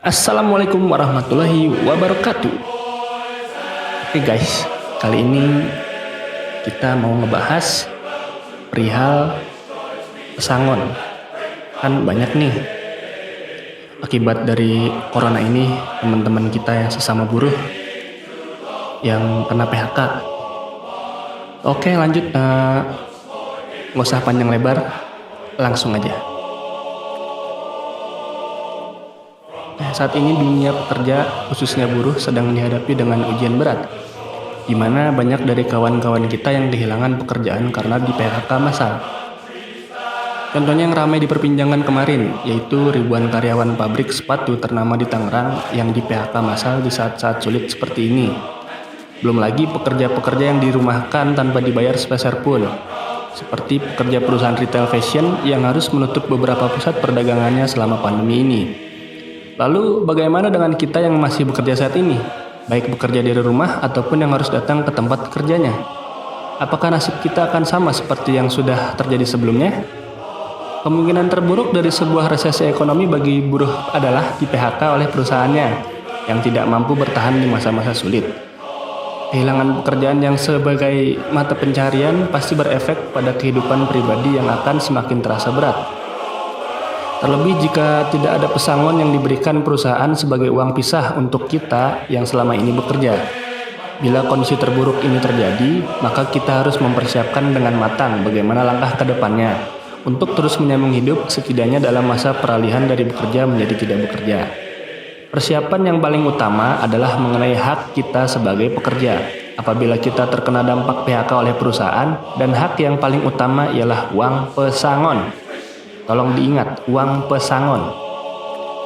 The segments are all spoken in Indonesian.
Assalamualaikum warahmatullahi wabarakatuh. Oke guys, kali ini kita mau ngebahas perihal pesangon. Kan banyak nih akibat dari corona ini teman-teman kita yang sesama buruh yang kena PHK. Oke lanjut, nggak usah panjang lebar, langsung aja. Saat ini dunia pekerja, khususnya buruh, sedang dihadapi dengan ujian berat, di mana banyak dari kawan-kawan kita yang kehilangan pekerjaan karena di PHK massal. Contohnya yang ramai di perbincangan kemarin, yaitu ribuan karyawan pabrik sepatu ternama di Tangerang yang di PHK massal di saat-saat sulit seperti ini. Belum lagi pekerja-pekerja yang dirumahkan tanpa dibayar sepeser pun, seperti pekerja perusahaan retail fashion yang harus menutup beberapa pusat perdagangannya selama pandemi ini. Lalu bagaimana dengan kita yang masih bekerja saat ini? Baik bekerja dari rumah ataupun yang harus datang ke tempat kerjanya. Apakah nasib kita akan sama seperti yang sudah terjadi sebelumnya? Kemungkinan terburuk dari sebuah resesi ekonomi bagi buruh adalah di PHK oleh perusahaannya yang tidak mampu bertahan di masa-masa sulit. Kehilangan pekerjaan yang sebagai mata pencarian pasti berefek pada kehidupan pribadi yang akan semakin terasa berat. Terlebih jika tidak ada pesangon yang diberikan perusahaan sebagai uang pisah untuk kita yang selama ini bekerja. Bila kondisi terburuk ini terjadi, maka kita harus mempersiapkan dengan matang bagaimana langkah ke depannya untuk terus menyambung hidup setidaknya dalam masa peralihan dari bekerja menjadi tidak bekerja. Persiapan yang paling utama adalah mengenai hak kita sebagai pekerja apabila kita terkena dampak PHK oleh perusahaan, dan hak yang paling utama ialah uang pesangon. Tolong diingat, uang pesangon.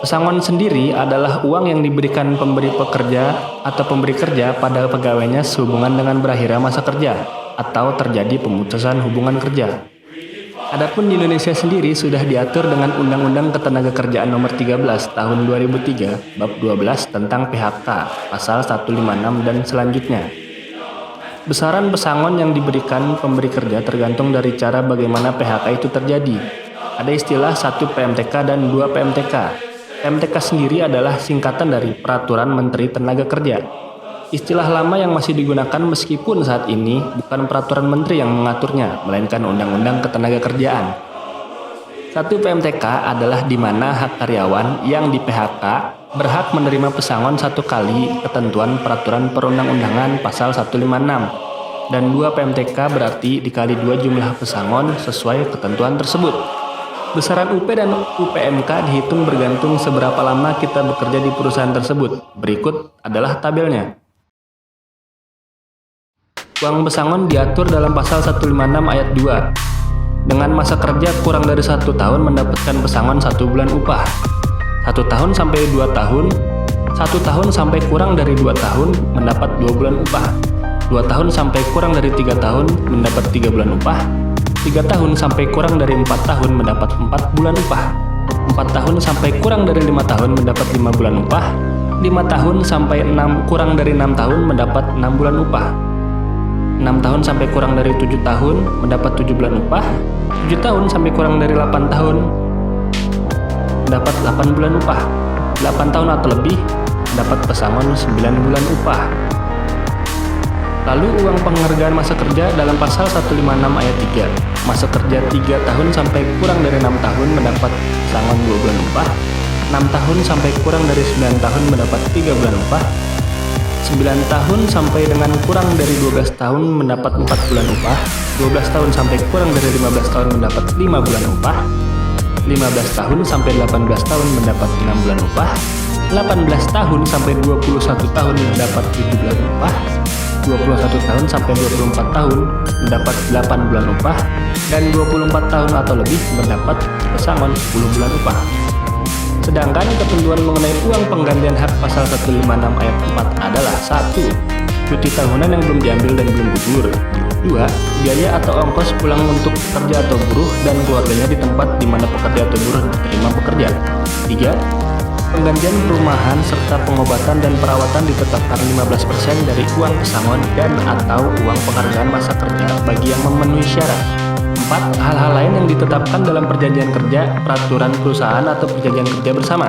Pesangon sendiri adalah uang yang diberikan pemberi pekerja atau pemberi kerja pada pegawainya sehubungan dengan berakhirnya masa kerja atau terjadi pemutusan hubungan kerja. Adapun di Indonesia sendiri sudah diatur dengan Undang-Undang Ketenagakerjaan Nomor 13 Tahun 2003 Bab 12 tentang PHK Pasal 156 dan selanjutnya. Besaran pesangon yang diberikan pemberi kerja tergantung dari cara bagaimana PHK itu terjadi. Ada istilah 1 PMTK dan 2 PMTK. PMTK sendiri adalah singkatan dari Peraturan Menteri Tenaga Kerja. Istilah lama yang masih digunakan meskipun saat ini bukan Peraturan Menteri yang mengaturnya, melainkan Undang-Undang Ketenagakerjaan. 1 PMTK adalah di mana hak karyawan yang di PHK berhak menerima pesangon 1 kali ketentuan Peraturan Perundang-undangan Pasal 156. Dan 2 PMTK berarti dikali 2 jumlah pesangon sesuai ketentuan tersebut. Besaran UP dan UPMK dihitung bergantung seberapa lama kita bekerja di perusahaan tersebut. Berikut adalah tabelnya. Uang pesangon diatur dalam pasal 156 ayat 2. Dengan masa kerja kurang dari 1 tahun mendapatkan pesangon 1 bulan upah. 1 tahun sampai 2 tahun, 1 tahun sampai kurang dari 2 tahun mendapat 2 bulan upah. 2 tahun sampai kurang dari 3 tahun mendapat 3 bulan upah. 3 tahun sampai kurang dari 4 tahun mendapat 4 bulan upah. 4 tahun sampai kurang dari 5 tahun mendapat 5 bulan upah. 5 tahun sampai kurang dari 6 tahun mendapat 6 bulan upah. 6 tahun sampai kurang dari 7 tahun mendapat 7 bulan upah. 7 tahun sampai kurang dari 8 tahun mendapat 8 bulan upah. 8 tahun atau lebih mendapat pesangon 9 bulan upah. Lalu uang penghargaan masa kerja dalam pasal 156 ayat 3. Masa kerja 3 tahun sampai kurang dari 6 tahun mendapat pesangon 2 bulan upah. 6 tahun sampai kurang dari 9 tahun mendapat 3 bulan upah. 9 tahun sampai dengan kurang dari 12 tahun mendapat 4 bulan upah. 12 tahun sampai kurang dari 15 tahun mendapat 5 bulan upah. 15 tahun sampai 18 tahun mendapat 6 bulan upah. 18 tahun sampai 21 tahun mendapat 7 bulan upah. 21 tahun sampai 24 tahun mendapat 8 bulan upah, dan 24 tahun atau lebih mendapat pesangon 10 bulan upah. Sedangkan ketentuan mengenai uang penggantian hak pasal 156 ayat 4 adalah 1. Cuti tahunan yang belum diambil dan belum gugur. 2. Biaya atau ongkos pulang untuk pekerja atau buruh dan keluarganya di tempat di mana pekerja atau buruh diterima bekerja. 3. Penggantian perumahan serta pengobatan dan perawatan ditetapkan 15% dari uang pesangon dan atau uang penghargaan masa kerja bagi yang memenuhi syarat. 4. Hal-hal lain yang ditetapkan dalam perjanjian kerja, peraturan perusahaan atau perjanjian kerja bersama.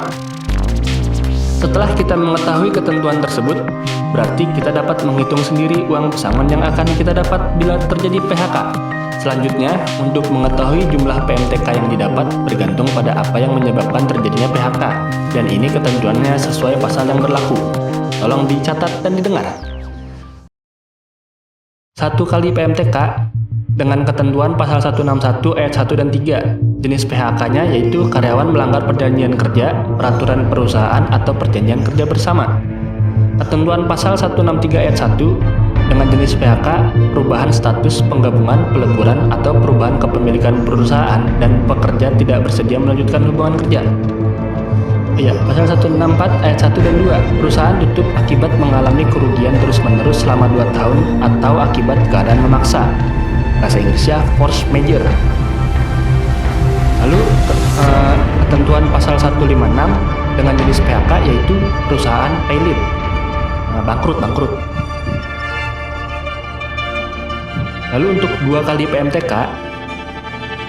Setelah kita mengetahui ketentuan tersebut, berarti kita dapat menghitung sendiri uang pesangon yang akan kita dapat bila terjadi PHK. Selanjutnya, untuk mengetahui jumlah PMTK yang didapat bergantung pada apa yang menyebabkan terjadinya PHK, dan ini ketentuannya sesuai pasal yang berlaku. Tolong dicatat dan didengar. 1 kali PMTK dengan ketentuan pasal 161 ayat 1 dan 3. Jenis PHK-nya yaitu karyawan melanggar perjanjian kerja, peraturan perusahaan, atau perjanjian kerja bersama. Ketentuan pasal 163 ayat 1 dengan jenis PHK, perubahan status, penggabungan, peleburan, atau perubahan kepemilikan perusahaan dan pekerja tidak bersedia melanjutkan hubungan kerja. Pasal 164 ayat 1 dan 2, perusahaan tutup akibat mengalami kerugian terus-menerus selama 2 tahun atau akibat keadaan memaksa. Bahasa Inggrisnya force majeure. Lalu ketentuan pasal 156 dengan jenis PHK yaitu perusahaan failing, bangkrut. Lalu untuk 2 kali PMTK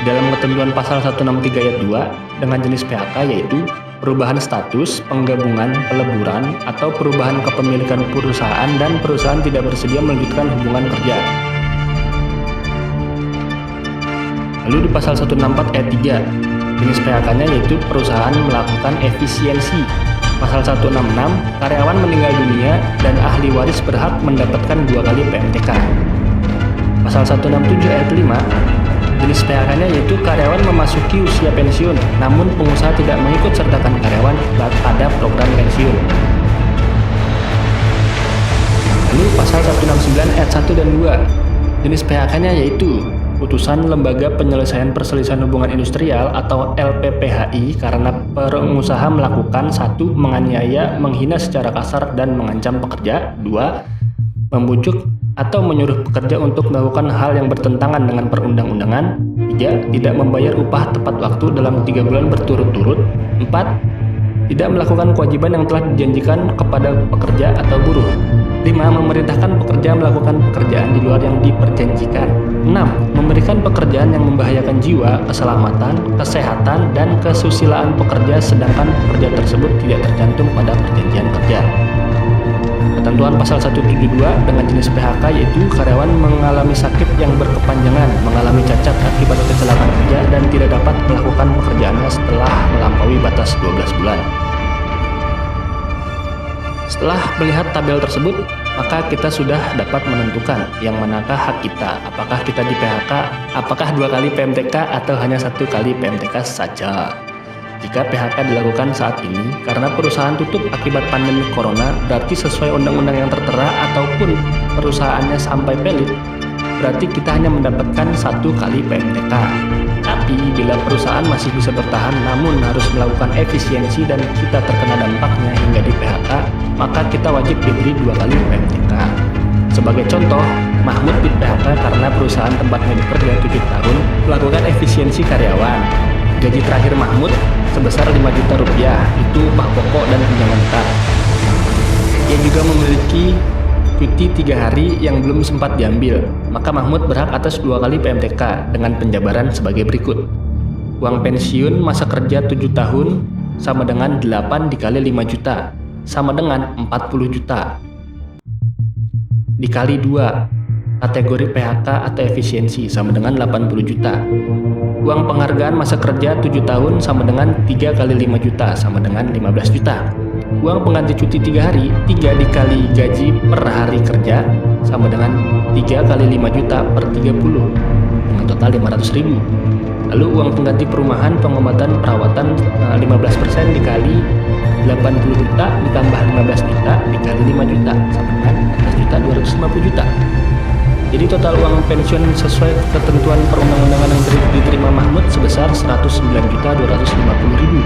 dalam ketentuan pasal 163 ayat 2 dengan jenis PHK yaitu perubahan status, penggabungan, peleburan, atau perubahan kepemilikan perusahaan dan perusahaan tidak bersedia melanjutkan hubungan kerja. Lalu di pasal 164 ayat 3, jenis PHK-nya yaitu perusahaan melakukan efisiensi. Pasal 166, karyawan meninggal dunia dan ahli waris berhak mendapatkan 2 kali PMTK. Pasal 167 ayat 5, jenis PHK-nya yaitu karyawan memasuki usia pensiun, namun pengusaha tidak mengikut sertakan karyawan pada program pensiun. Lalu pasal 169 ayat 1 dan 2, jenis PHK-nya yaitu putusan Lembaga Penyelesaian Perselisihan Hubungan Industrial atau LPPHI karena pengusaha melakukan 1. Menganiaya, menghina secara kasar dan mengancam pekerja. 2. Membujuk atau menyuruh pekerja untuk melakukan hal yang bertentangan dengan perundang-undangan. 3. Tidak membayar upah tepat waktu dalam 3 bulan berturut-turut. 4. Tidak melakukan kewajiban yang telah dijanjikan kepada pekerja atau buruh. 5. Memerintahkan pekerja melakukan pekerjaan di luar yang diperjanjikan. 6. Memberikan pekerjaan yang membahayakan jiwa, keselamatan, kesehatan, dan kesusilaan pekerja sedangkan pekerja tersebut tidak tercantum pada perjanjian kerja. Ketentuan pasal 172 dengan jenis PHK yaitu karyawan mengalami sakit yang berkepanjangan, mengalami cacat akibat kecelakaan kerja dan tidak dapat melakukan pekerjaannya setelah melampaui batas 12 bulan. Setelah melihat tabel tersebut, maka kita sudah dapat menentukan yang manakah hak kita, apakah kita di PHK, apakah 2 kali PMTK atau hanya 1 kali PMTK saja. Jika PHK dilakukan saat ini karena perusahaan tutup akibat pandemi corona, berarti sesuai undang-undang yang tertera ataupun perusahaannya sampai pelit, berarti kita hanya mendapatkan 1 kali PMTK. Tapi bila perusahaan masih bisa bertahan namun harus melakukan efisiensi dan kita terkena dampaknya hingga di PHK, maka kita wajib diberi 2 kali PMTK. Sebagai contoh, Mahmud di PHK karena perusahaan tempatnya bekerja 7 tahun melakukan efisiensi karyawan. Gaji terakhir Mahmud sebesar 5 juta rupiah, itu upah pokok dan tunjangan tetap. Ia juga memiliki cuti 3 hari yang belum sempat diambil, maka Mahmud berhak atas 2 kali PMTK dengan penjabaran sebagai berikut. Uang pensiun masa kerja 7 tahun sama dengan 8 dikali 5 juta, sama dengan 40 juta. Dikali 2, kategori PHK atau efisiensi sama dengan 80 juta. Uang penghargaan masa kerja 7 tahun sama dengan 3 kali 5 juta sama dengan 15 juta. Uang pengganti cuti 3 hari, 3 dikali gaji per hari kerja sama dengan 3 kali 5 juta per 30 dengan total 500 ribu. Lalu uang pengganti perumahan, pengobatan, perawatan 15% dikali 80 juta ditambah 15 juta dikali 5 juta sama dengan 14 juta 250 juta. Jadi total uang pensiun sesuai ketentuan perundang-undangan yang diterima Mahmud sebesar 109.250.000.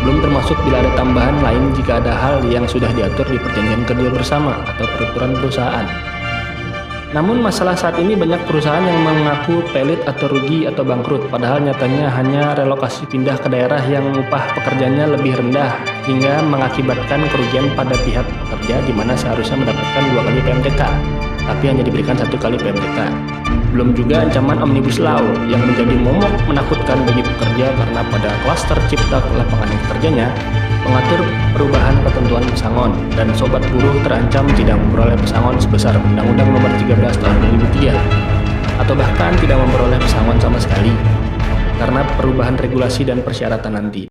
Belum termasuk bila ada tambahan lain jika ada hal yang sudah diatur di perjanjian kerja bersama atau peraturan perusahaan. Namun masalah saat ini banyak perusahaan yang mengaku pelit atau rugi atau bangkrut, padahal nyatanya hanya relokasi pindah ke daerah yang upah pekerjanya lebih rendah hingga mengakibatkan kerugian pada pihak pekerja di mana seharusnya mendapatkan 2 kali PMTK. tapi hanya diberikan 1 kali PMDK. Belum juga ancaman Omnibus Law yang menjadi momok menakutkan bagi pekerja karena pada klaster cipta lapangan kerjanya mengatur perubahan ketentuan pesangon dan sobat buruh terancam tidak memperoleh pesangon sebesar Undang-Undang Nomor 13 Tahun 2003 atau bahkan tidak memperoleh pesangon sama sekali karena perubahan regulasi dan persyaratan nanti.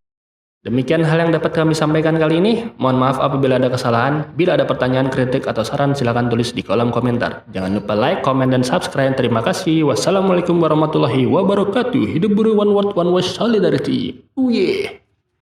Demikian hal yang dapat kami sampaikan kali ini. Mohon maaf apabila ada kesalahan. Bila ada pertanyaan, kritik, atau saran silakan tulis di kolom komentar. Jangan lupa like, komen, dan subscribe. Terima kasih. Wassalamualaikum warahmatullahi wabarakatuh. Hidup buruh, one word, one voice, solidarity. Oh yeah.